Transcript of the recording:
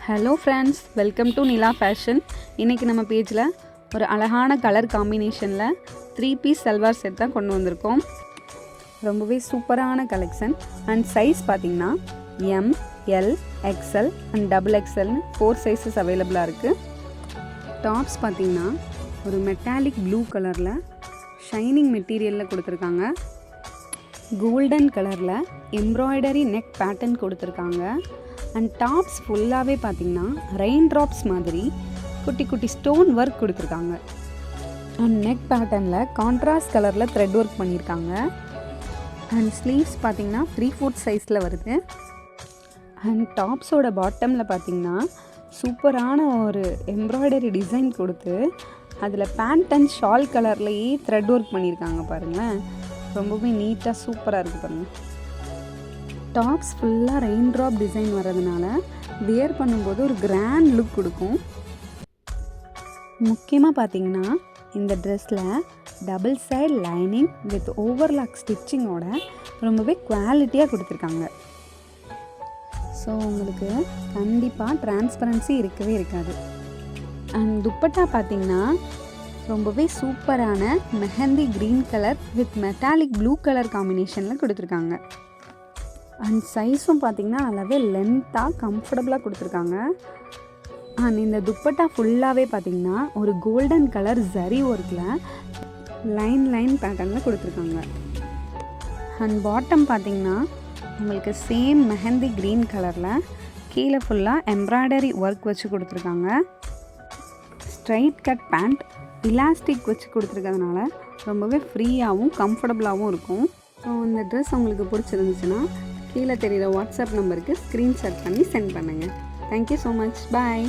Hello friends, welcome to Nila fashion. இன்றைக்கி நம்ம பேஜில் ஒரு அழகான கலர் காம்பினேஷனில் 3 பீஸ் சல்வார் செட் தான் கொண்டு வந்திருக்கோம். ரொம்பவே சூப்பரான கலெக்ஷன். அண்ட் சைஸ் பார்த்திங்கன்னா M, L, XL and double எக்ஸ்எல்னு 4 சைஸஸ் அவைலபிளாக இருக்குது. டாப்ஸ் பார்த்திங்கன்னா ஒரு மெட்டாலிக் ப்ளூ கலரில் ஷைனிங் மெட்டீரியலில் கொடுத்துருக்காங்க. கோல்டன் கலரில் எம்ப்ராய்டரி நெக் பேட்டர்ன் கொடுத்துருக்காங்க. அண்ட் டாப்ஸ் ஃபுல்லாகவே பார்த்திங்கன்னா ரெயின் ட்ராப்ஸ் மாதிரி குட்டி குட்டி ஸ்டோன் ஒர்க் கொடுத்துருக்காங்க. அண்ட் நெக் பேட்டர்னில் கான்ட்ராஸ்ட் கலரில் த்ரெட் ஒர்க் பண்ணியிருக்காங்க. அண்ட் ஸ்லீவ்ஸ் பார்த்திங்கன்னா 3/4 சைஸில் வருது. அண்ட் டாப்ஸோட பாட்டமில் பார்த்திங்கன்னா சூப்பரான ஒரு எம்ப்ராய்டரி டிசைன் கொடுத்து அதில் பேண்ட் அண்ட் ஷால் கலர்லேயே த்ரெட் ஒர்க் பண்ணியிருக்காங்க. பாருங்களேன், ரொம்பவே நீட்டாக சூப்பராக இருக்குது பாருங்கள். டாப்ஸ் ஃபுல்லாக ரெயின் ட்ராப் டிசைன் வர்றதுனால வியர் பண்ணும்போது ஒரு கிராண்ட் லுக் கொடுக்கும். முக்கியமாக பார்த்திங்கன்னா இந்த ட்ரெஸ்ஸில் double side lining with overlock ஸ்டிச்சிங்கோட ரொம்பவே குவாலிட்டியாக கொடுத்துருக்காங்க. ஸோ உங்களுக்கு கண்டிப்பாக டிரான்ஸ்பரன்சி இருக்கவே இருக்காது. அண்ட் துப்பட்டா பார்த்திங்கன்னா ரொம்பவே சூப்பரான mehndi green colour with metallic blue colour காம்பினேஷனில் கொடுத்துருக்காங்க. அண்ட் சைஸும் பார்த்திங்கன்னா நல்லாவே லென்த்தாக கம்ஃபர்டபுளாக கொடுத்துருக்காங்க. அண்ட் இந்த துப்பட்டா ஃபுல்லாகவே பார்த்திங்கன்னா ஒரு கோல்டன் கலர் ஜரி ஒர்க்கில் லைன் பேட்டர்னில் கொடுத்துருக்காங்க. அண்ட் பாட்டம் பார்த்திங்கன்னா உங்களுக்கு சேம் மெஹந்தி க்ரீன் கலரில் கீழே ஃபுல்லாக எம்ப்ராய்டரி ஒர்க் வச்சு கொடுத்துருக்காங்க. ஸ்ட்ரைட் கட் பேண்ட் இலாஸ்டிக் வச்சு கொடுத்துருக்கிறதுனால ரொம்பவே ஃப்ரீயாகவும் கம்ஃபர்டபுளாகவும் இருக்கும். ஸோ இந்த ட்ரெஸ் உங்களுக்கு பிடிச்சிருந்துச்சுன்னா கீழே தெரிகிற வாட்ஸ்அப் நம்பருக்கு ஸ்க்ரீன்ஷாட் பண்ணி சென்ட் பண்ணுங்கள். Thank you so much. பாய்.